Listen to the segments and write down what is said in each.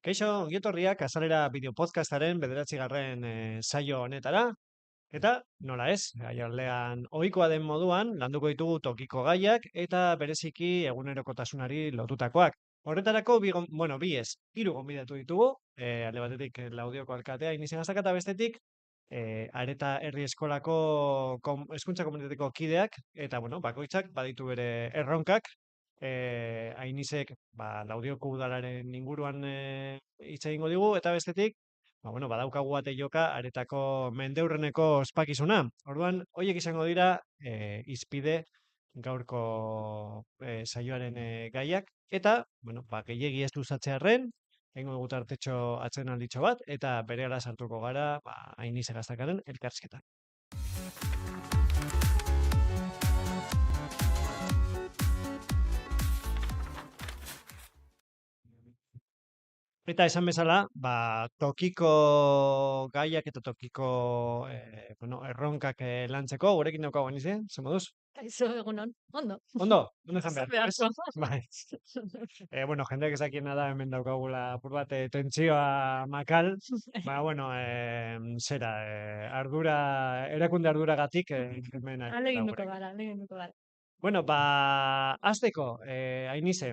Kaixo, ongietorriak Azalera Bideo Podcastaren 9. Saio honetara, eta nola ez, jaialdean ohikoa den moduan, landuko ditugu tokiko gaiak eta bereziki egunerokotasunari lotutakoak. Horretarako, bi ez, hiru gonbidatu ditugu, alde batetik Laudioko alkatea Inizen Azaka eta bestetik, Areta Herri Eskolako hezkuntza komunitateko kideak, eta bakoitzak baditu bere erronkak, Ainizek Laudioko udalaren inguruan hitz egingo digu, eta bestetik, badaukagu bate joka aretako mendeurreneko ospakizuna. Orduan, horiek izango dira hizpide gaurko saioaren gaiak, eta, gehiegi ez luzatzearren, egingo dugu tartetxo atsedenalditxo bat, eta berehala sartuko gara, Ainize Gaztakaren elkarrizketan. Eta esan bezala, tokiko gaiak eta tokiko erronkak lantzeko, gurekin daukagu Ainize, zer moduz? Kaixo, egunon, ondo. Ondo esan behar, ez? Beharko. Bai. Jendeak ezakiena da hemen daukagula apur bat tentsioa makal, ardura, erakunde arduragatik hemen Ahaleginduko gara, ahaleginduko gara. hasteko, Ainize,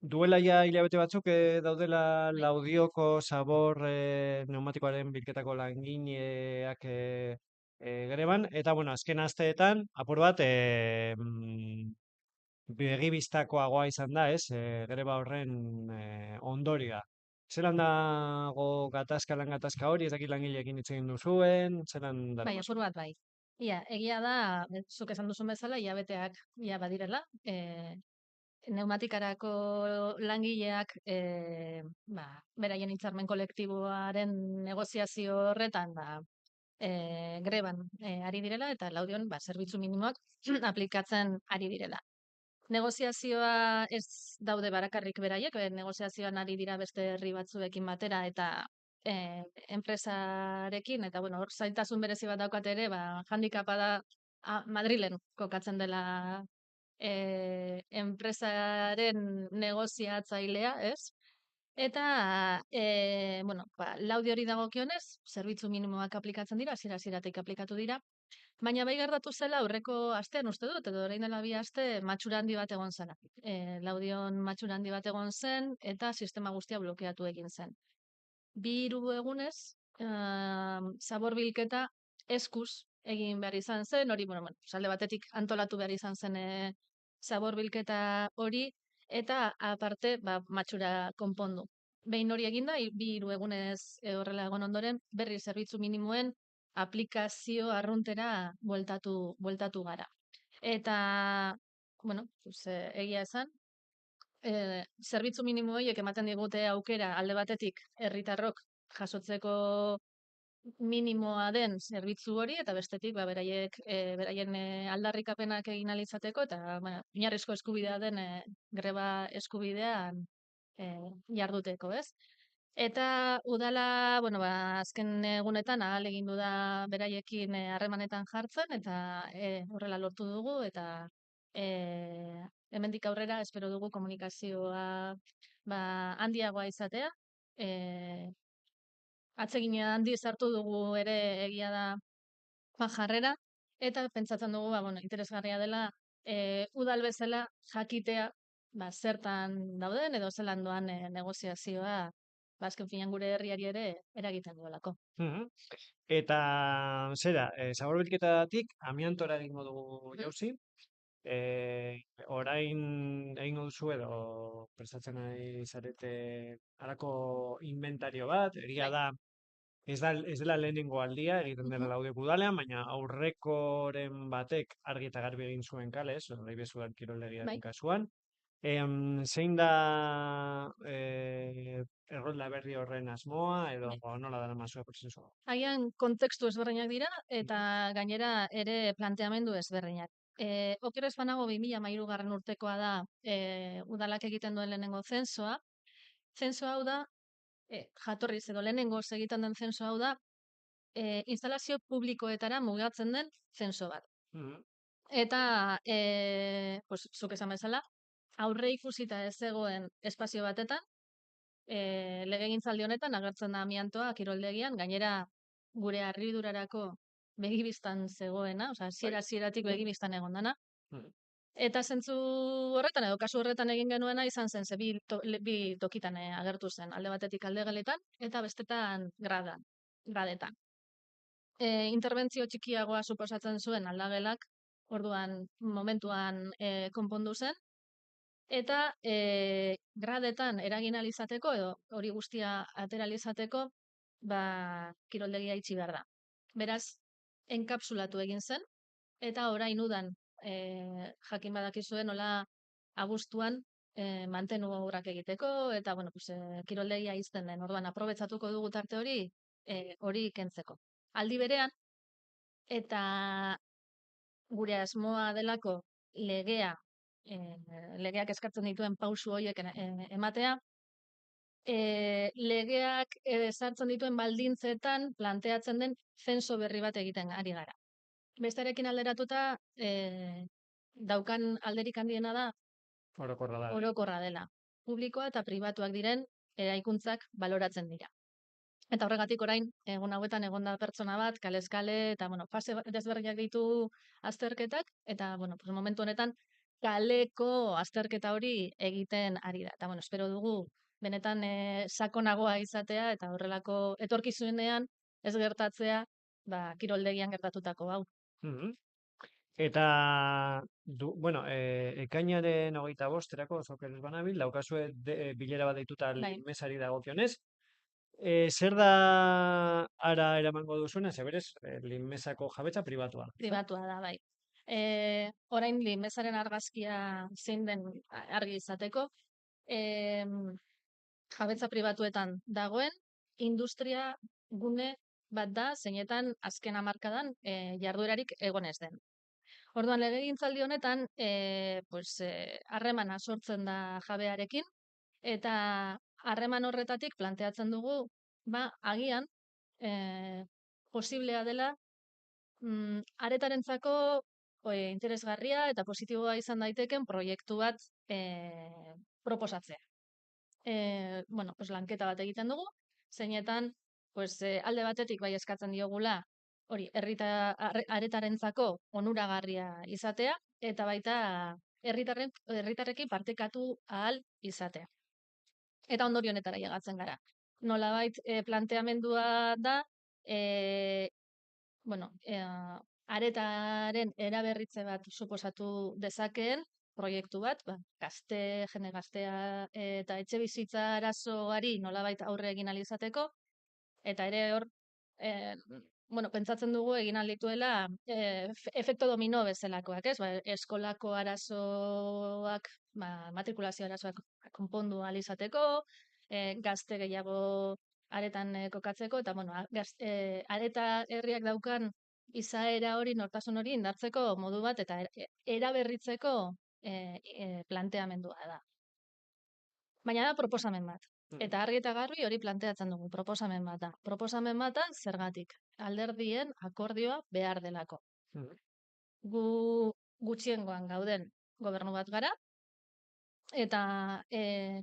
duela ja hilabete batzuk daudela Laudioko Zabor pneumatikoaren bilketako langileak greban, eta azken asteetan apur bat begibistakoagoa izan da, ez, greba horren ondorioa. Zelan dago lan gatazka hori, ez dakit langileekin hitz egin duzuen, zelan Bai, dara? apur bat bai. Egia da, zuk esan duzun bezala, hilabeteak badirela, pneumatikarako langileak beraien hitzarmen kolektiboaren negoziazio horretan greban ari direla, eta Laudion zerbitzu minimoak aplikatzen ari direla. Negoziazioa ez daude barakarrik beraiek, negoziazioan ari dira beste herri batzuekin batera eta enpresarekin, eta hor zailtasun berezi bat daukat ere, handikapa da Madrilen kokatzen dela enpresaren negoziatzailea, ez? Eta, Laudi hori dagokionez, zerbitzu minimoak aplikatzen dira, hasiera-hasieratik aplikatu dira, baina bai gertatu zela aurreko astean uste dut, edo orain dela 2 aste matxura handi bat egon zena. Laudion matxura handi bat egon zen, eta sistema guztia blokeatu egin zen. 2-3 egunez, zabor bilketa eskuz egin behar izan zen, hori, salde batetik antolatu behar izan zen zabor bilketa hori, eta aparte, matxura konpondu. Behin hori eginda, 2-3 egunez horrela egon ondoren, berri zerbitzu minimoen aplikazio arruntera bueltatu gara. Eta, egia esan, zerbitzu minimo horiek ematen digute aukera alde batetik herritarrok jasotzeko minimoa den zerbitzu hori, eta bestetik beraien aldarrikapenak egin ahal izateko, eta oinarrizko eskubidea den greba eskubidean jarduteko, ez? Eta udala, azken egunetan ahalegindu da beraiekin harremanetan jartzen, eta horrela lortu dugu, eta hemendik aurrera espero dugu komunikazioa handiagoa izatea. Atsegina handiz hartu dugu ere, egia da jarrera, eta pentsatzen dugu interesgarria dela udal bezala jakitea zertan dauden edo zelan doan negoziazioa, azken finean gure herriari ere eragiten duelako. Eta zabor bilketatik amiantora egingo dugu jauzi. Orain egingo duzu edo prestatzen ari zarete halako inventario bat, egia da, ez dela lehenengo aldia egiten dela Laudioko udalean, baina aurrekoren batek argi eta garbi egin zuen kale, Urdaibezuan kiroldegiaren kasuan. Zein da errolda berri horren asmoa, edo nola dara mazua prozesua? Agian kontekstu ezberdinak dira, eta gainera ere planteamendu ezberdinak. Oker ez banago 2013 urtekoa da udalak egiten duen lehenengo zensoa. Zenso hau da, jatorriz edo lehenengo egiten den zenso hau da, instalazio publikoetara mugatzen den zenso bat. Eta, zuk esan bezala, aurre ikusita ez zegoen espazio batetan, legegintzaldi honetan agertzen da amiantoa kiroldegian, gainera gure harridurarako begibistan zegoena, osea, hasieratik begibistan egon dana. Eta zentzu horretan, edo kasu horretan egin genuena izan zen, ze bi tokitan agertu zen, alde batetik aldegeletan, eta bestetan gradetan. Interbentzio txikiagoa suposatzen zuen aldagelak, orduan momentuan konpondu zen, eta gradetan eragin alizateko, edo hori guztia atera alizateko, kiroldegia itxi behar da. Beraz, enkapsulatu egin zen, eta orain udan jakin badakizuen nola abuztuan mantenu obrak egiteko, eta kiroldegia izten den, orduan aprobetsatuko dugu tarte hori kentzeko. Aldi berean, eta gure asmoa delako legeak eskatzen dituen pausu horiek ematea, legeak ezartzen dituen baldintzetan planteatzen den zenso berri bat egiten ari gara. Bestearekin alderatuta, daukan alderik handiena da orokorra dela. Publikoa eta pribatuak diren eraikuntzak baloratzen dira. Eta horregatik orain, egun hauetan egon da pertsona bat, kalez-kale, eta fase desberdinak ditu azterketak, eta momentu honetan kaleko azterketa hori egiten ari da. Eta espero dugu benetan sakonagoa izatea, eta horrelako etorkizunean ez gertatzea kiroldegian gertatutako hau. Eta, ekainaren 25 okerez banabil, daukazue bilera bat deituta mesari dagokionez. Zer da ara eramango duzuena, berez, linmesako jabetza pribatua. Pribatua da, bai. Orain linmesaren argazkia zein den argi izateko, jabetza pribatuetan dagoen, industria gune bat da, zeinetan azken hamarkadan jarduerarik egon ez den. Orduan, legegintzaldi honetan, harremana sortzen da jabearekin, eta harreman horretatik planteatzen dugu, agian, posiblea dela, aretarentzako interesgarria eta positiboa izan daiteken proiektu bat proposatzea. Lanketa bat egiten dugu, zeinetan, alde batetik bai eskatzen diogula, hori, aretarentzako onuragarria izatea, eta baita herritarrekin partekatu ahal izatea. Eta ondorio honetara llegatzen gara. Nolabait planteamendua da, aretaren eraberritze bat suposatu dezakeen proiektu bat, jende gaztea eta etxe bizitza arazoari nolabait aurre egin ahal izateko, eta ere hor, pentsatzen dugu egin ahal dituela efekto domino bezalakoak, ez? Eskolako arazoak, matrikulazio arazoak konpondu ahal izateko, gazte gehiago aretan kokatzeko, eta areta herriak daukan izaera hori, nortasun hori indartzeko modu bat, eta eraberritzeko planteamendua da. Baina da proposamen bat. Eta argi eta garbi hori planteatzen dugu, proposamen bat da. Proposamen bat da zergatik, alderdien akordioa behar delako. Gu gutxiengoan gauden gobernu bat gara, eta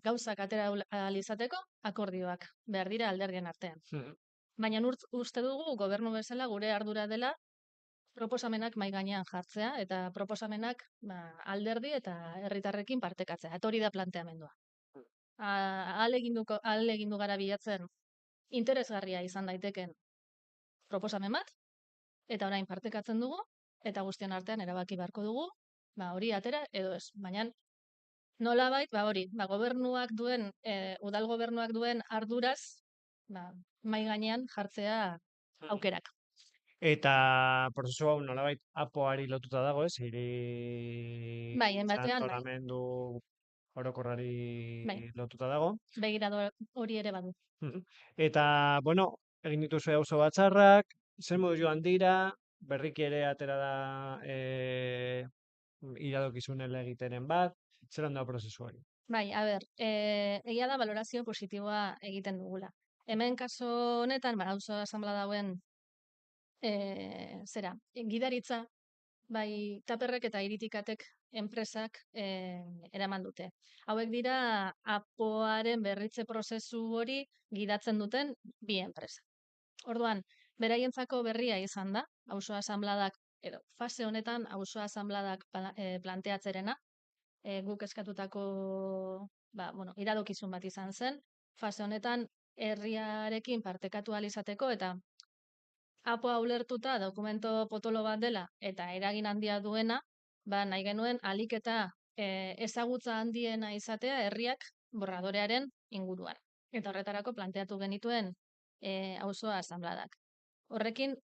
gauzak atera ahal izateko akordioak behar dira alderdien artean. Baina uste dugu gobernu bezala gure ardura dela proposamenak mahai gainean jartzea, eta proposamenak alderdi eta herritarrekin partekatzea. Eta hori da planteamendua. Ahal egin du gara bilatzen interesgarria izan daiteken proposamen bat, eta orain partekatzen dugu, eta guztion artean erabaki beharko dugu, hori atera edo ez. Baina nolabait, gobernuak duen, udal gobernuak duen arduraz, mahai gainean jartzea aukerak. Eta prozesu hau nolabait apoari lotuta dago, ez? Hiri antolamendu orokorrari lotuta dago. Begirado hori ere badu. Eta, egin dituzu auzo batzarrak, zer modu joan dira, berriki ere atera da iradokizunen egitenen bat, zer da prozesu hori? Bai, egia da valorazio positiboa egiten dugula. Hemen kaso honetan, auzo asanblada dauen gidaritza bai taperrek eta iritikatek enpresak eraman dute. Hauek dira apoaren berritze prozesu hori gidatzen duten bi enpresa. Orduan, beraientzako berria izan da, auzo asanbladak edo fase honetan auzo asanbladak planteatzerena, guk eskatutako iradokizun bat izan zen, fase honetan herriarekin partekatu ahal izateko eta apoa ulertuta dokumento potolo bat dela eta eragin handia duena, nahi genuen ahalik eta ezagutza handiena izatea herriak borradorearen inguruan. Eta horretarako planteatu genituen auzoa asanbladak. Horrekin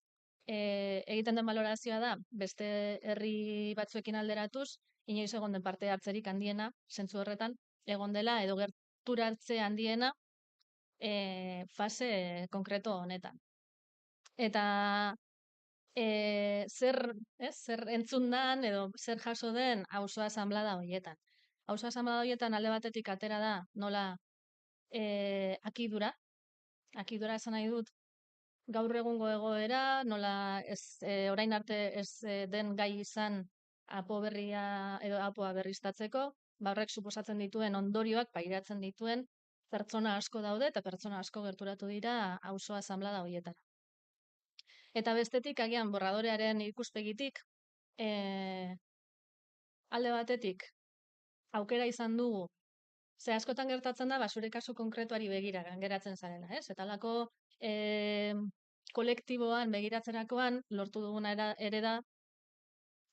egiten den balorazioa da, beste herri batzuekin alderatuz, inoiz egon den parte hartzerik handiena, zentzu horretan, egon dela edo gerturatze handiena fase konkreto honetan. Eta zer entzun dan edo zer jaso den auzo asanblada horietan. Auzo asanblada horietan alde batetik atera da nola akidura esan nahi dut, gaur egungo egoera, nola orain arte ez den gai izan apo berria edo apoa berriztatzeko, horrek suposatzen dituen ondorioak pairatzen dituen pertsona asko daude eta pertsona asko gerturatu dira auzo asanblada horietan. Eta bestetik, agian borradorearen ikuspegitik, alde batetik, aukera izan dugu, ze askotan gertatzen da, zure kasu konkretuari begira geratzen zarela, ez? Eta alako kolektiboan begiratzerakoan lortu duguna ere da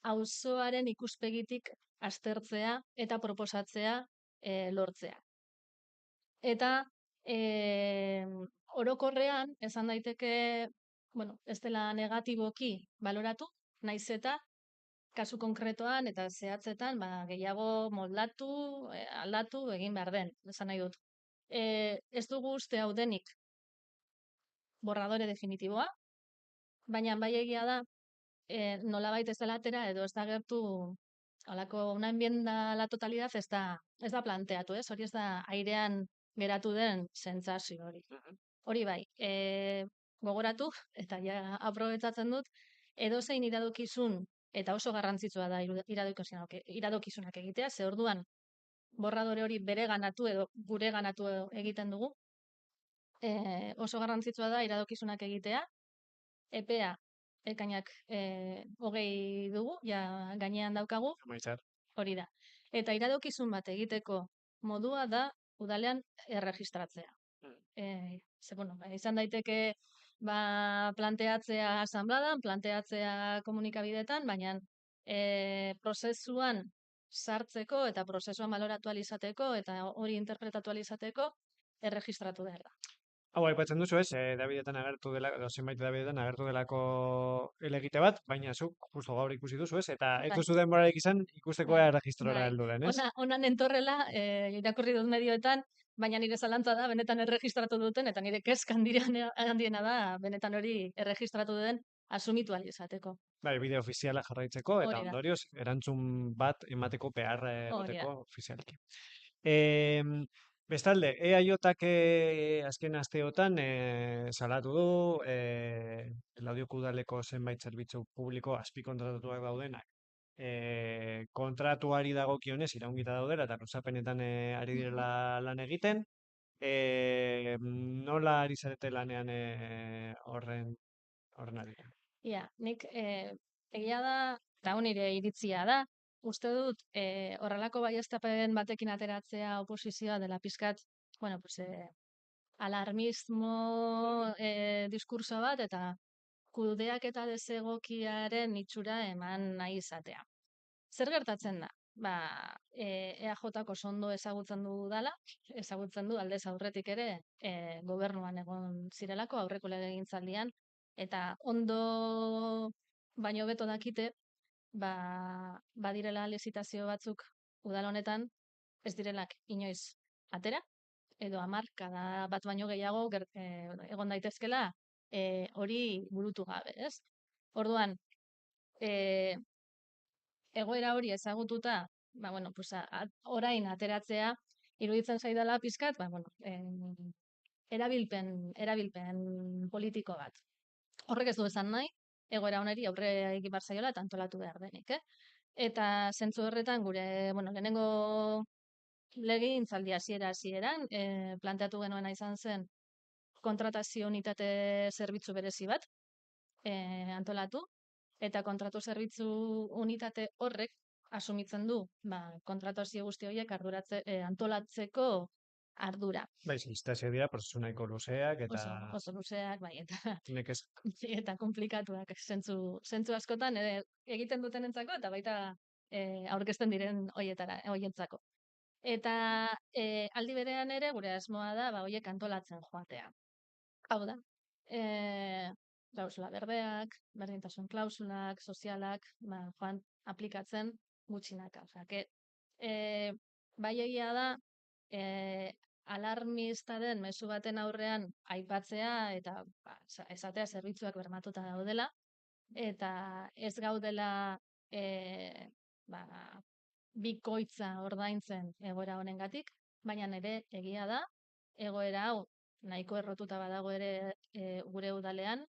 auzoaren ikuspegitik aztertzea eta proposatzea lortzea. Eta orokorrean esan daiteke, ez dela negatiboki baloratu, naiz eta kasu konkretoan eta zehatzetan gehiago moldatu, aldatu egin behar den, esan nahi dut. Ez dugu uste hau denik borradore definitiboa, baina bai egia da nolabait ez dela atera edo ez da gertu halako una enmienda a la totalidad ez da planteatu, ez? Hori ez da airean geratu den sentsazio hori. Hori bai, gogoratu eta ja aprobetxatzen dut, edozein iradokizun eta oso garrantzitsua da iradokizunak egitea, ze orduan borradore hori bere ganatu edo gure ganatu egiten dugu. Oso garrantzitsua da iradokizunak egitea, epea ekainak 20 dugu, ja gainean daukagu, hori da. Eta iradokizun bat egiteko modua da udalean erregistratzea. Izan daiteke planteatzea asanbladan, planteatzea komunikabideetan, baina prozesuan sartzeko eta prozesuan baloratu alizateko eta hori interpretatu alizateko erregistratu behar da. Hau, aipatzen duzu ez, Davidetan agertu dela, zenbait Davidetan agertu delako elegite bat, baina zuk justo gaur ikusi duzu ez, eta ez duzu denborarik izan ikusteko erregistrora heldu den, ez? Onan entorrela, irakurri dut medioetan, baina nire zalantza da, benetan erregistratu duten, eta nire kezkan handiena da, benetan hori erregistratu den asumitu izateko. Bai, bide ofiziala jarraitzeko, eta ondorioz, erantzun bat emateko beharra egoteko ofizialki. Bestalde, EAJak azken asteotan salatu du Laudioko udaleko zenbait zerbitzu publiko azpikontratatuak daudenak. Kontratuari dagokionez iraungita daudela eta luzapenetan ari direla lan egiten. Nola ari zarete lanean horren arira? Ia, nik egia da, eta nire iritzia da, uste dut horrelako baieztapen batekin ateratzea oposizioa dela pizkat, alarmismo diskurso bat eta kudeak eta desegokiaren itxura eman nahi izatea. Zer gertatzen da? EAJko ondo ezagutzen du dala, ezagutzen du aldez aurretik ere gobernuan egon zirelako aurreko legegintzaldian, eta ondo baino beto dakite, badirela lizitazio batzuk udal honetan ez direlak inoiz atera, edo hamarkada bat baino gehiago egon daitezkela hori burutu gabe, ez? Orduan, egoera hori ezagututa, orain ateratzea iruditzen zaidala pizkat, erabilpen politiko bat. Horrek ez du esan nahi, egoera honeri aurre egin behar zaiola eta antolatu behar denik, Eta zentzu horretan gure, lehenengo legegintzaldi hasieran planteatu genuena izan zen kontratazio unitate zerbitzu berezi bat antolatu, eta kontratu zerbitzu unitate horrek asumitzen du kontratazio guzti horiek antolatzeko ardura. Bai, listazioak dira, prozesu nahiko luzeak eta Oso luzeak, bai, nekez. eta komplikatuak zentzu askotan egiten dutenentzako eta baita aurkezten diren hoientzako. Eta aldi berean ere gure asmoa da horiek antolatzen joatea. Hau da, klausula berdeak, berdintasun klausulak, sozialak, joan aplikatzen gutxinaka. Bai egia da, alarmista den mezu baten aurrean aipatzea eta esatea zerbitzuak bermatuta daudela, eta ez gaudela bikoitza ordaintzen egoera honengatik, baina ere egia da, egoera hau nahiko errotuta badago ere gure udalean,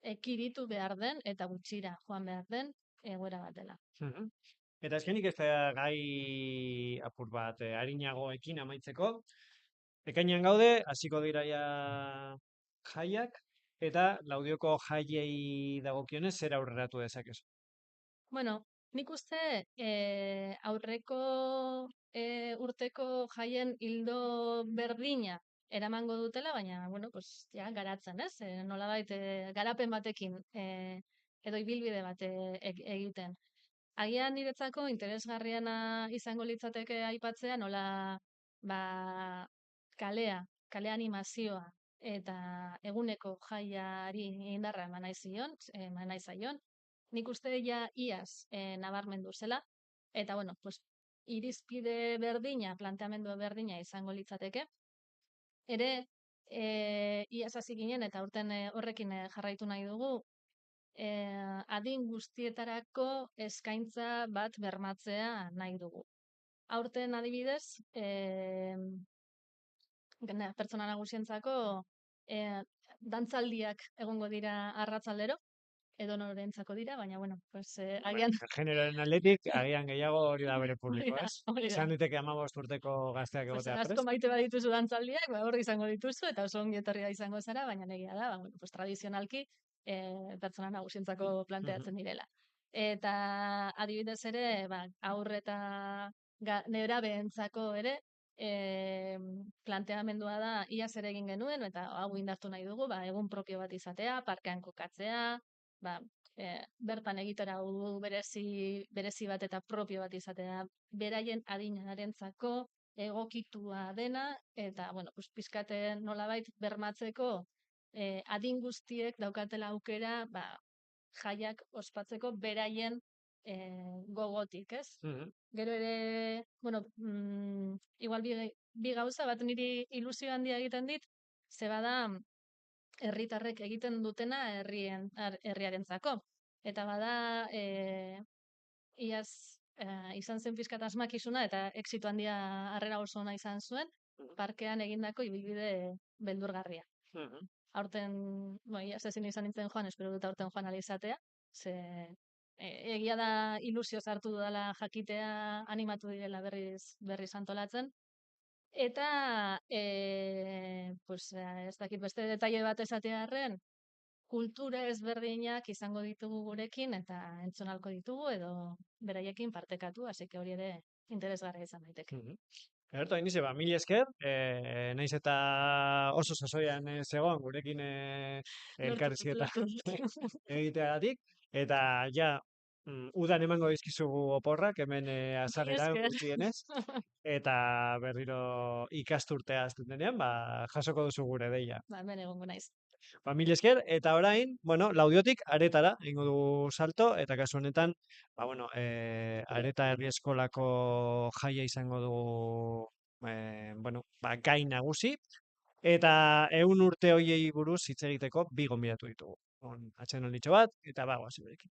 ekiritu behar den eta gutxira joan behar den egoera bat dela. Eta azkenik ez da gai apur bat arinagoekin amaitzeko. Ekainean gaude, hasiko dira ja jaiak, eta Laudioko jaiei dagokionez zer aurreratu dezakezu? Nik uste aurreko urteko jaien ildo berdina eramango dutela, baina, garatzen, ez? Nolabait garapen batekin edo ibilbide bat egiten. Agian niretzako interesgarriana izango litzateke aipatzea nola kale animazioa eta eguneko jaiari indarra eman nahi zaion. Nik uste iaz nabarmendu zela, eta irizpide berdina, planteamendu berdina izango litzateke. Ere, iaz hasi ginen eta aurten horrekin jarraitu nahi dugu, adin guztietarako eskaintza bat bermatzea nahi dugu. Aurten adibidez, pertsona nagusientzako dantzaldiak egongo dira arratsaldero, edo norentzako dira, baina, agian... Generoaren aldetik, agian gehiago hori da bere publiko, ez? Izan diteke 15 urteko gazteak egotea prest. Asko maite badituzu dantzaldiak, hor izango dituzu, eta oso ongi etorria izango zara, baina negia da, tradizionalki, pertsona nagusientzako planteatzen direla. Eta adibidez ere, aur eta nerabeentzako ere, planteamendua da iaz ere egin genuen, eta hau indartu nahi dugu, egun propio bat izatea, parkean kokatzea, bertan egitera berezi bat eta propio bat izatea, beraien adinarentzako egokitua dena, eta, pizkate nolabait bermatzeko adin guztiek daukatela aukera, jaiak ospatzeko beraien gogotik, ez? Gero ere, igual bi gauza bat niri ilusio handia egiten dit, ze bada herritarrek egiten dutena herriarentzako. Eta bada, iaz izan zen pizkat asmakizuna eta exito handia harrera oso ona izan zuen, parkean egindako ibilbide beldurgarria. Aurten, iaz ezin izan nintzen joan, espero dut aurten joan alizatea, ze egia da ilusio hartu dudala jakitea animatu direla berriz antolatzen. Eta, ez dakit beste detaile bat esatearren, kultura ezberdinak izango ditugu gurekin eta entzunalko ditugu edo beraiekin partekatu, hasi hori ere interesgarria izan daiteke. Gertu, hain izan, mila esker, naiz eta oso sasoian zegoen gurekin elkarrizketa egiteagatik, eta ja, udan emango dizkizugu oporrak, hemen azarera guztienez, eta berriro ikasturtea azten denean, jasoko duzu gure deia. Hemen egongo naiz. Mila esker, eta orain, Laudiotik aretara ingo dugu salto, eta kasu honetan, areta herri eskolako jaia izango dugu, gai nagusi, eta 100 urte hoiei buruz hitz egiteko bi gonbidatu ditugu. Atxen olitxo bat, eta bagoaz berekin.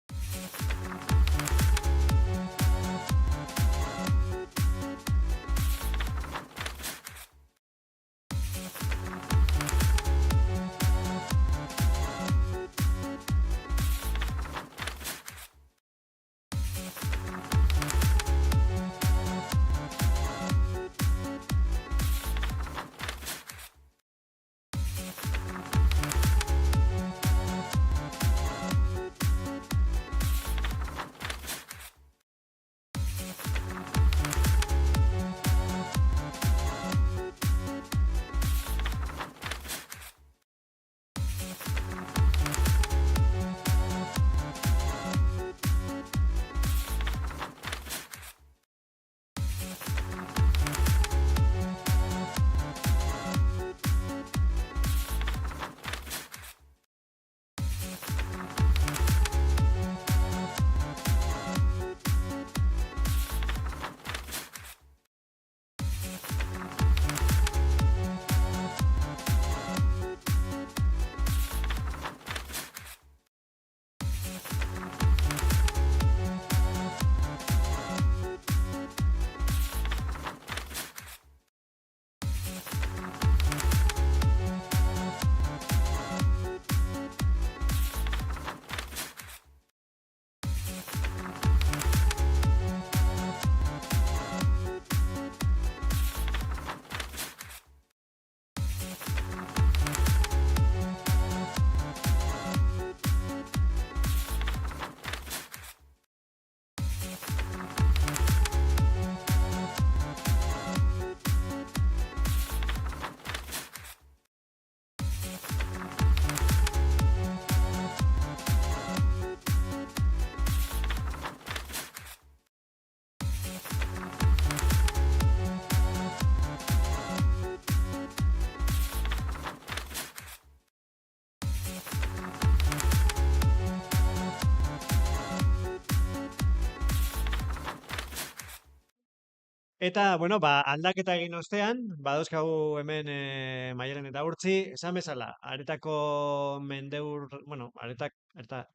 Eta, bueno, aldaketa egin ostean, badauzkagu hemen Maialen eta Urtzi, esan bezala, areta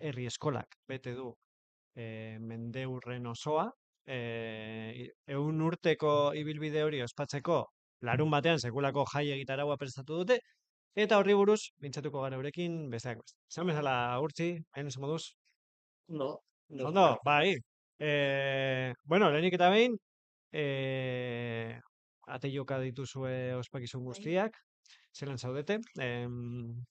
herri eskolak bete du mendeurren osoa, 100 urteko ibilbide hori ospatzeko larun batean sekulako jai egitaraua prestatu dute, eta horri buruz, mintzatuko gara eurekin, besteak beste. Esan bezala, Urtzi, hain oso moduz? No, no. Ondo, bai. Bueno, lehenik eta behin, eh, ate joka dituzue ospakizun guztiak, zelan zaudete?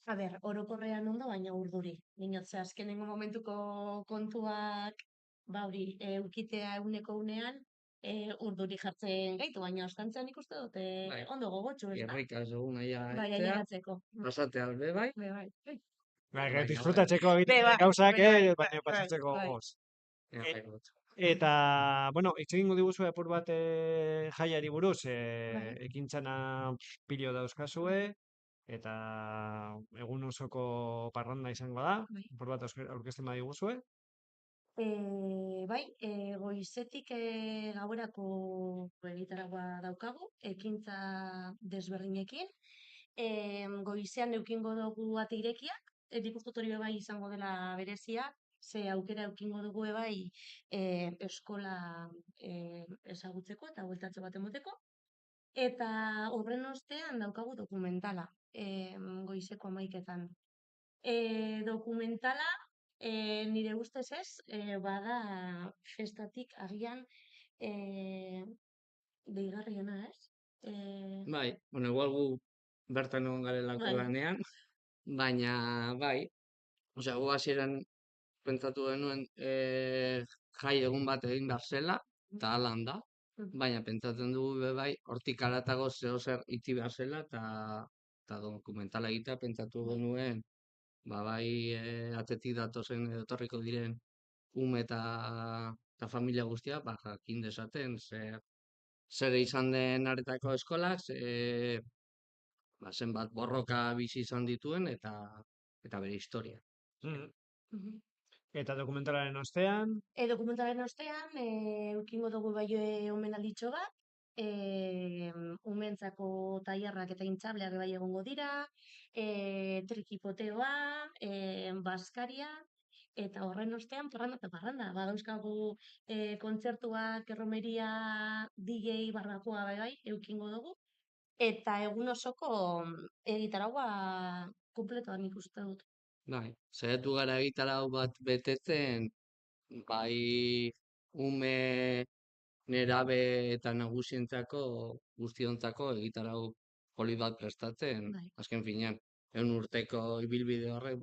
A ber, orokorrean ondo, baina urduri. Dinotze, azkenengo momentuko kontuak, hori, eukitea euneko unean, urduri jartzen gaitu, baina ostantzean ikuste dut, Bai. ondo gogotxu, ez da? Irrikaz egun aia Bai, aitea, ailegatzeko. pasatea albe bai. Bai, bai. Bai, Bai, disfrutatzeko egiten Bai, bai, gauzak, bai, bai, baina bai, pasatzeko bai. gogoz. Ja, bai, bai. Eta, bueno, hitz egingo diguzu apur bat jaiari buruz, Bai. ekintzana pilo dauzkazue, eta egun osoko parranda izango da, Bai. apur bat aurkezten badiguzue. Bai, goizetik gauerako egitaragua daukagu, ekintza desberdinekin. Goizean eukingo dugu ate irekiak, nik uste dut hori bai izango dela berezia, ze aukera eukingo dugu bai eskola ezagutzeko eta bueltatze bat emoteko. Eta horren ostean daukagu dokumentala, goizeko 11etan. Dokumentala, nire ustez ez, bada festatik agian deigarriena, ez? Bai, bueno, igual gu bertan egon garelako Bai. lanean, baina bai, osea, gu hasieran pentsatu genuen jai egun bat egin behar zela, eta halan da, baina pentsatzen dugu be bai, hortik haratago zeozer itxi behar zela, eta dokumentala egitea pentsatu genuen, bai atzetik datozen edo etorriko diren ume eta familia guztia, jakin dezaten, zer izan den aretako eskolak, zenbat borroka bizi izan dituen eta bere historia. Mhm. Eta dokumentalaren ostean, Dokumentalaren ostean, eukingo dugu bai omenalditxo bat, umeentzako tailerrak eta intzableak bai egongo dira, trikipoteoa, baskaria, eta horren ostean parranda eta parranda. Badauzkagu kontzertuak, erromeria, DJ, barbakoa bai eukingo dugu, eta egun osoko egitaragua kupletoan ikuste dut. Bai, saiatu gara egitarau bat betetzen, bai ume, nerabe eta nagusientzako guztiontzako egitarau poli bat prestatzen, Bai. azken finean, 100 urteko ibilbide horrek,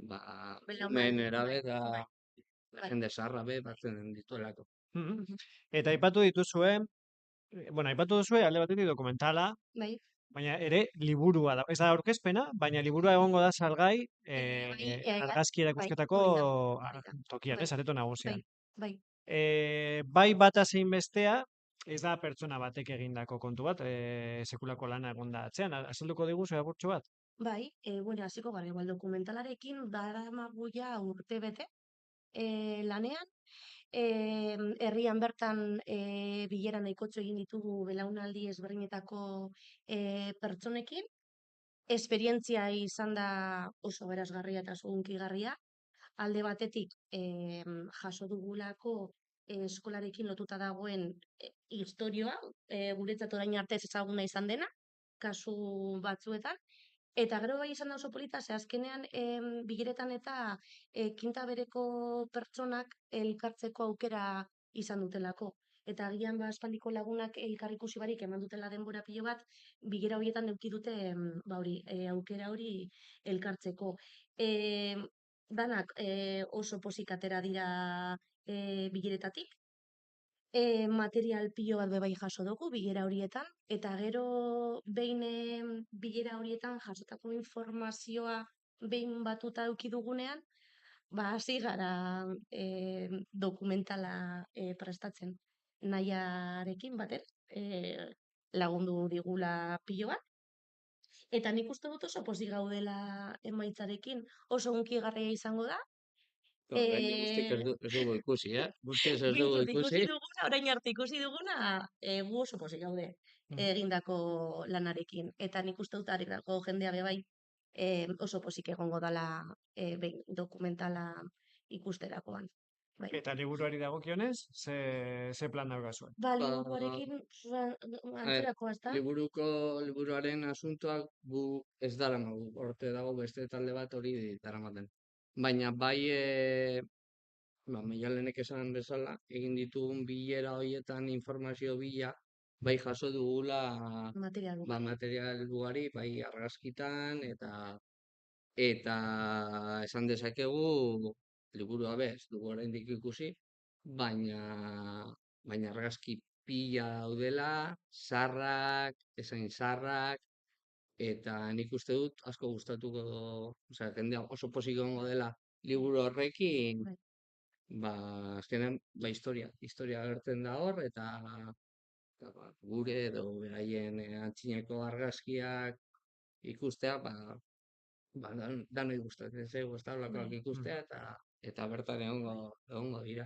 Belaunaldi, ume, nerabe eta bai. jende zaharra be batzen dituelako. eta aipatu dituzue, aipatu duzue alde batetik dokumentala, Bai. baina ere liburua da. Ez da aurkezpena, baina liburua egongo da salgai argazki erakusketako hori da. tokian, Bai. areto nagusian. Bai. Bai bata zein bestea, ez da pertsona batek egindako kontu bat, sekulako lana egon da atzean. Azalduko diguzu agurtxo bat? Bai, hasiko gara, igual dokumentalarekin daramagu ja urtebete lanean. Herrian bertan bilera nahikotxo egin ditugu belaunaldi ezberdinetako pertsonekin. Esperientzia izan da oso berazgarria eta oso hunkigarria. Alde batetik jaso dugulako eskolarekin lotuta dagoen historioa, guretzat orain arte ez ezaguna izan dena, kasu batzuetan. Eta gero bai izan da oso polita, ze azkenean bileretan eta kinta bereko pertsonak elkartzeko aukera izan dutelako. Eta agian aspaldiko lagunak elkar ikusi barik eman dutela denbora pilo bat, bilera horietan eduki dute aukera hori elkartzeko. Danak oso pozik atera dira bileretatik. Material pilo bat bai jaso dugu bilera horietan, eta gero behin bilera horietan jasotako informazioa behin batuta eduki dugunean, hasi gara dokumentala prestatzen. Nahiarekin batez, lagundu digula pilo bat. Eta nik uste dut oso pozik gaudela emaitzarekin, oso hunkigarria izango da. Oraindik guztiak ez dugu ikusi, Guztiz ez dugu Giltzut ikusi ikusi. duguna, orain arte ikusi duguna, gu oso pozik gaude egindako lanarekin. Eta nik uste dut arekako jendea be bai oso pozik egongo dala behin dokumentala ikusterakoan. Bai. Eta liburuari dagokionez, ze plan daukazuen? Ba, Ba, liburuarekin antzerakoa, ezta? Liburuaren asuntoak gu ez daramagu, horte dago beste talde bat hori daramaten. Baina bai, Maialenek esan bezala, egin ditugun bilera horietan informazio bila, bai jaso dugula Material material ugari, bai argazkitan, eta esan dezakegu liburua bez, dugu oraindik ikusi, baina argazki pila daudela, zarrak, esain zarrak, eta nik uste dut asko gustatuko, osea, jendea oso pozik egongo dela liburu horrekin, azkenean, historia agertzen da hor, eta gure edo beraien antzineko argazkiak ikustea, danoi gustatzen zaigu ez tablakoak ikustea, eta bertan egongo dira.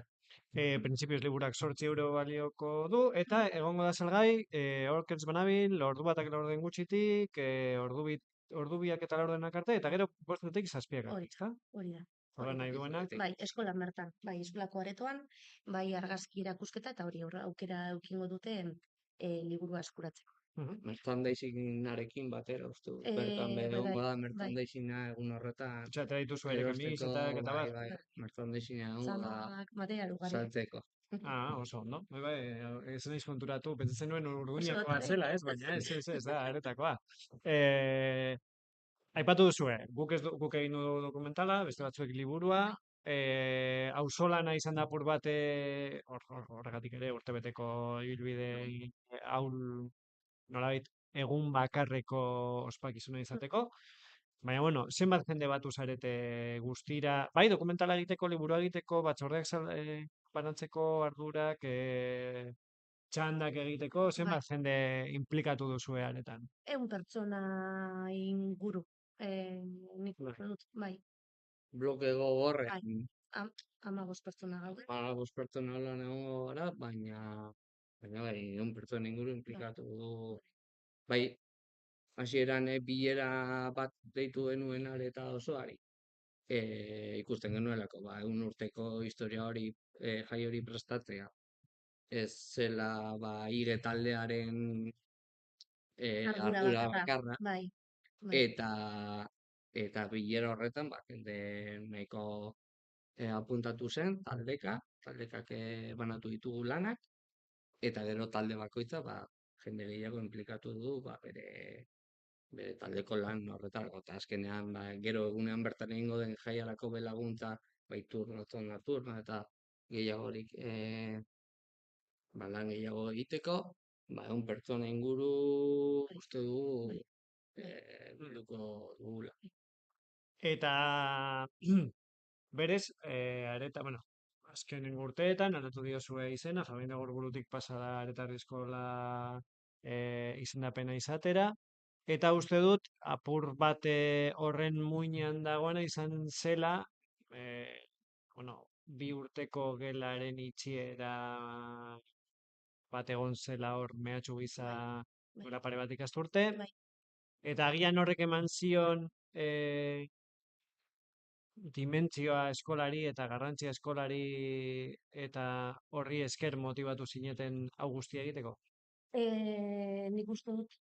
Printzipioz liburak 8 euro balioko du, eta egongo da salgai, aurkez banabil, ordu batak laurden gutxitik, ordu biak eta laurdenak arte, eta gero 5-tik 7 arte, ezta? Hori da. Horren nahi duenak. Bai, eskolan bertan, bai, eskolako aretoan, bai argazki erakusketa, eta hori aukera eukingo dute liburua eskuratzeko. Merchandising-arekin batera, uste dut. Bertan egongo da merchandising-a egun horretan. Osea, tradituzu ere kamisetak eta bar. Bai, merchandising-a egongo da Zamak, material ugari. saltzeko. Oso ondo. Bai, ez naiz konturatu, pentsatzen nuen Urduñakoa zela, ez? Baina ez da, aretakoa. Aipatu duzue, guk egin du dokumentala, beste batzuek liburua, auzolana izan da apur bat horregatik ere urtebeteko ibilbide ahul nolabait egun bakarreko ospakizuna izateko. Baina, bueno, zenbat jende batu zarete guztira, bai, dokumentala egiteko, liburua egiteko, batzordeak banatzeko ardurak, txandak egiteko, zenbat jende implikatu duzue aretan? 100 pertsona inguru, nik uste dut, bai. Bloke gogorren. 15 pertsona gaude. 15 pertsona lan egongo gara, baina bai, 100 pertsona inguru implikatu du. Bai, hasieran bilera bat deitu genuen areta osoari. Ikusten genuelako, egun urteko historia hori, jai hori prestatzea. Ez zela, hige taldearen ardura bakarra. Bai. Eta bilera horretan, jende nahiko apuntatu zen, taldekak banatu ditugu lanak, eta gero talde bakoitza, jende gehiago implikatu du, bere taldeko lan horretarako, eta azkenean, gero egunean bertan egingo den jaiarako belaguntza, turno, eta gehiagorik, lan gehiago egiteko, 100 pertsona inguru uste dugu bilduko dugula. Eta berez, areta, bueno, azkenen urteetan, aldatu diozue izena, Fabian Agurburutik pasa da Aretarri Eskola izendapena izatera, eta uste dut, apur bat horren muinean dagoena izan zela, bueno, 2 urteko gelaren itxiera bat egon zela hor mehatxu giza gora pare bat ikasturte, eta agian horrek eman zion dimentsioa eskolari eta garrantzia eskolari eta horri esker motibatu zineten hau guztia egiteko? Nik uste dut,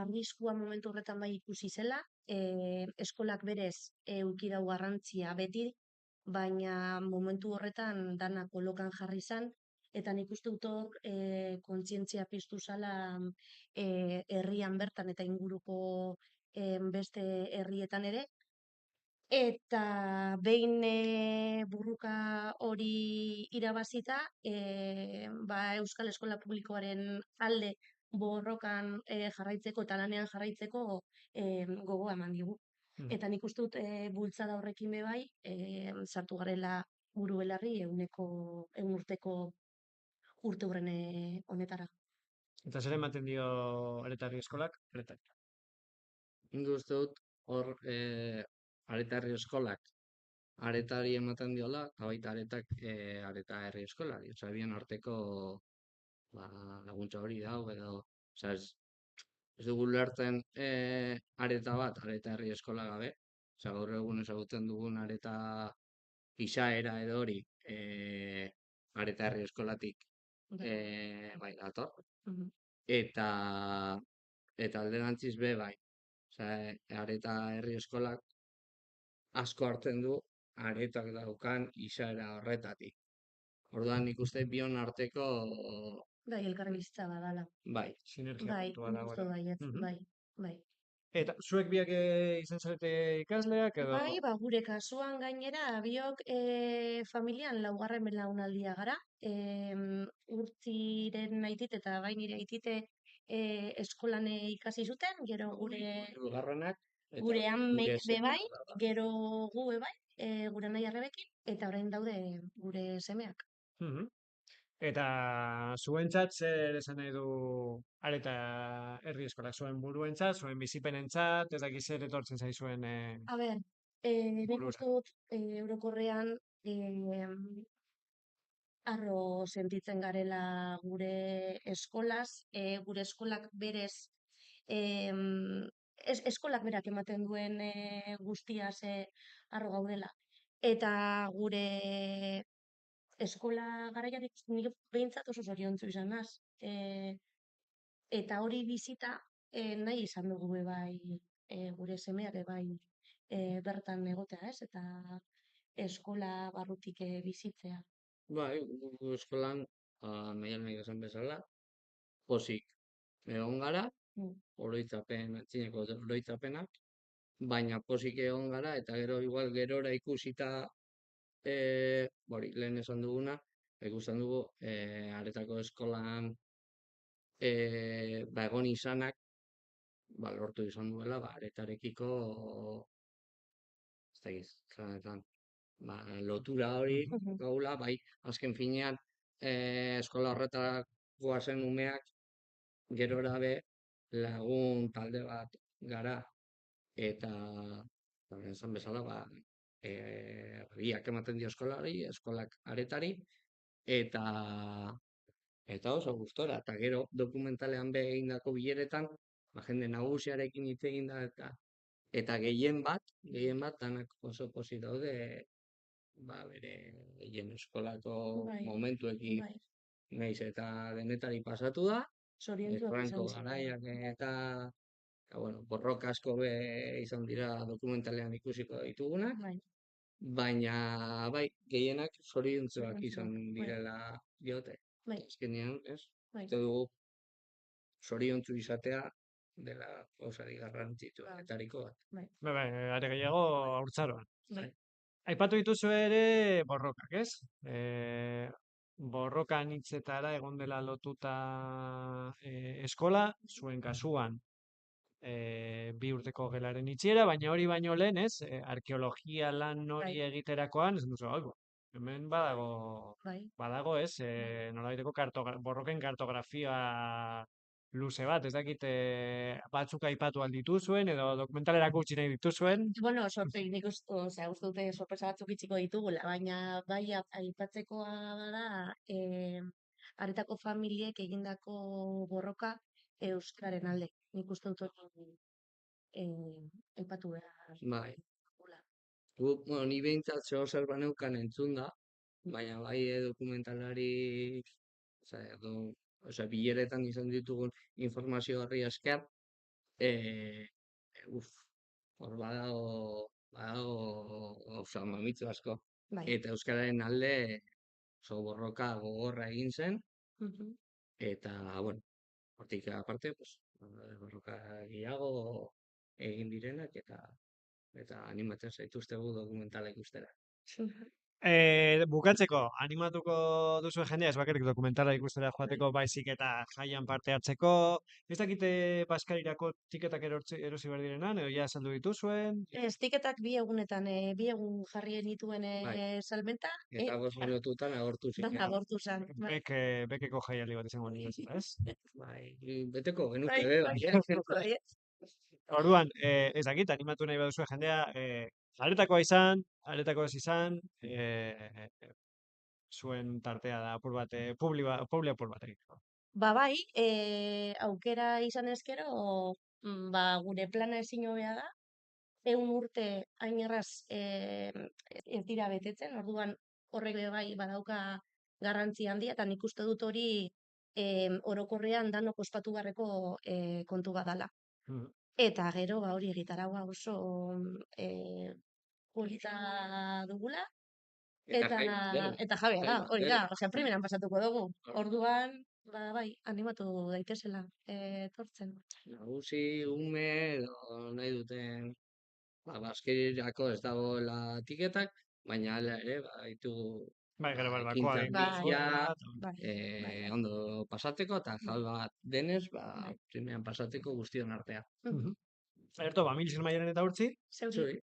arriskua momentu horretan bai ikusi zela, eskolak berez eduki dau garrantzia beti, baina momentu horretan dana kolokan jarri izan, eta nik uste dut hor kontzientzia piztu zala herrian bertan eta inguruko beste herrietan ere, eta behin burruka hori irabazita, Euskal Eskola Publikoaren alde borrokan jarraitzeko eta lanean jarraitzeko gogoa eman digu. Eta nik uste dut bultzada horrekin bai, sartu garela buru belarri 100 urteko urte hurren honetara. Eta zer ematen dio Aretarri Eskolak? Nik uste dut hor Aretarri Eskolak aretari ematen diola, eta baita aretak areta herri eskolari. Osea, bien arteko laguntza hori dago, edo, osea, ez dugu lertzen areta bat, areta herri eskola gabe. Osea, gaur egun ezagutzen dugun areta izaera edo hori areta herri eskolatik bai, dator. Eta alderantziz be bai. Osea, areta herri eskolak asko hartzen du aretak daukan izaera horretatik. Orduan nik uste bion arteko Bai, elkarbizitza badala. bai. Sinergia Bai, puntua nik uste dagoela. baietz, Mhm. bai. Eta zuek biak izan zarete ikasleak edo? Bai, gure kasuan gainera, biok familian laugarren belaunaldia gara. Urtziren aitit eta bai nire aitite eskolan ikasi zuten, gero Hirugarrenak eta gure amek gure be bai, semea, da. gero gu be bai, gure nahi arrebekin, eta orain daude gure semeak. Mhm. Eta zuentzat zer esan nahi du areta herri eskolak zuen buruentzat, zuen bizipenentzat, ez dakit zer etortzen zaizuen A ber, nik burura. uste dut orokorrean harro sentitzen garela gure eskolaz, gure eskolak berez, eskolak berak ematen duen guztiaz harro gaudela. Eta gure eskola garaiarik nik behintzat oso zoriontsu izan naz. Eta hori bizita nahi izan dugu be bai gure semeak be bai bertan egotea, ez? Eta eskola barrutik bizitzea. Bai, gu eskolan, Maialenek esan bezala, pozik egon gara, oroitzapen, antzineko oroitzapenak, baina pozik egon gara, eta gero igual gerora ikusita, lehen esan duguna, ikusten dugu aretako eskolan egon izanak, lortu izan duela, aretarekiko, ez da giz, lotura hori gaula, bai, azken finean eskola horretara goazen umeak gerora be lagun talde bat gara eta esan bezala biak ematen dio eskolari, eskolak aretari eta oso gustora, eta gero dokumentalean be egindako bileretan, jende nagusiarekin hitz egin da eta gehien bat danak oso pozik daude bere gehien eskolako momentuekin nahiz eta denetari pasatu da, Franco garaiak eta borroka asko be izan dira dokumentalean ikusiko ditugunak, baina bai, gehienak zoriontsuak izan direla diote. Azkenean, ez? Uste dugu zoriontsu izatea dela gauzari garrantzitsuenetariko bat. Bai, are gehiago haurtzaroan. Aipatu dituzu ere borrokak, ez? Borroka anitzetara egon dela lotuta eskola, zuen kasuan 2 urteko gelaren itxiera, baina hori baino lehen, ez? Arkeologia lan hori egiterakoan, esan duzu, hemen badago, ez? Nolabaiteko borroken kartografia luze bat, ez dakit batzuk aipatu aldituzuen edo dokumentalerako utzi nahi dituzuen. Bueno, nik uste dute sorpresa batzuk itxiko ditugula, baina bai aipatzekoa da aretako familiek egindako borroka euskararen alde. Nik uste dut aipatu behar. Bai. Ni behintzat zeo zer baneukan entzun da, baina bai dokumentalari bileretan izan ditugun informazio horri esker, hor badago mamitzu asko. Eta euskararen alde oso borroka gogorra egin zen, eta, hortik aparte, borroka gehiago egin direnak, eta animatzen zaituztegu dokumentala ikustera. Bukatzeko, animatuko duzu jendea, ez bakarrik dokumentala ikustera joateko, baizik eta jaian parte hartzeko. Ez dakite Paskarirako tiketak erosi behar direnan, edo ja saldu dituzuen? Ez, tiketak 2 egunetan, 2 egun jarri genituen salmenta. Eta 5 minututan agortu ziren. Agortu zen. Bekeko jaialdi bat izango nire, ez? Bai, beteko genuke be, bai. Orduan, ez dakit, animatu nahi baduzu jendea, jaretakoa izan, aretako ez izan, zuen tartea da apur bat, publi apur bat egiteko. Ba bai, aukera izan ezkero, ba, gure plana ezin hobea da, 100 urte hain erraz ez dira betetzen, orduan horrek ere bai badauka garrantzi handia, eta nik uste dut hori orokorrean danok ospatu beharreko kontu bat dala. Mhm. Eta gero, ba hori egitaraua oso polita dugula, eta jabea da, hori da, osea, primeran pasatuko dugu. Orduan, ba bai, animatu daitezela etortzen. Nagusi, ume, edo nahi duten, bazkirirako ez dagoela tiketak, baina hala ere, ditugu Bai, gero ekintza barbakoa bizia, Bai. ondo pasateko, eta jal bat denez, primeran pasateko guztion artea. Erto, ba, mil maialen eta urtzi. Zuri.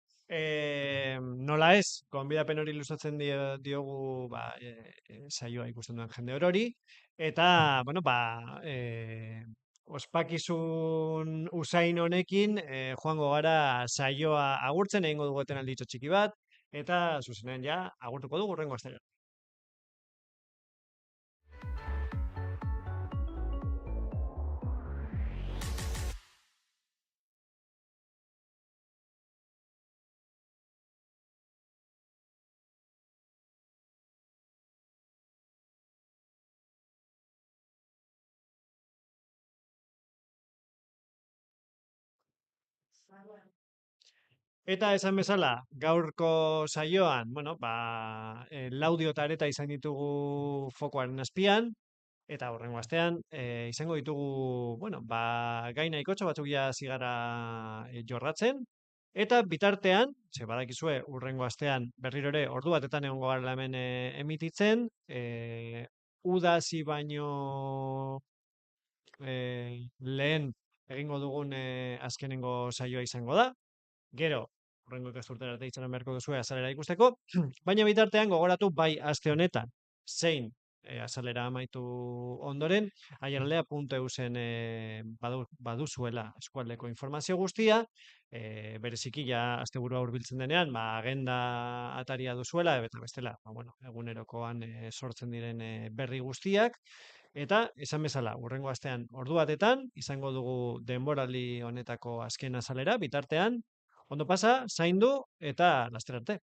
Nola ez, gonbidapen hori luzatzen diogu saioa ikusten duen jende orori. Eta, bueno, ospakizun usain honekin joango gara saioa agurtzen, egingo dugu etenalditxo txiki bat, eta zuzenean ja agurtuko dugu hurrengo astera. Eta esan bezala, gaurko saioan, bueno, Laudio eta Areta izan ditugu fokoaren azpian, eta hurrengo astean izango ditugu, bueno, gai nahikotxo batzuk ja zigara jorratzen, eta bitartean, ze badakizue, hurrengo astean berriro ere ordu batetan egongo gara hemen emititzen, udasi baino lehen egingo dugun azkenengo saioa izango da. Gero, hurrengo ikasturtera arte itxaron beharko duzue azalera ikusteko, baina bitartean gogoratu bai aste honetan zein azalera amaitu ondoren, aiaraldea.eusen baduzuela eskualdeko informazio guztia, bereziki ja asteburua hurbiltzen denean, agenda ataria duzuela, eta bestela, egunerokoan sortzen diren berri guztiak, eta esan bezala, hurrengo astean ordu batetan, izango dugu denboraldi honetako azken azalera, bitartean, ondo pasa, zaindu eta laster arte.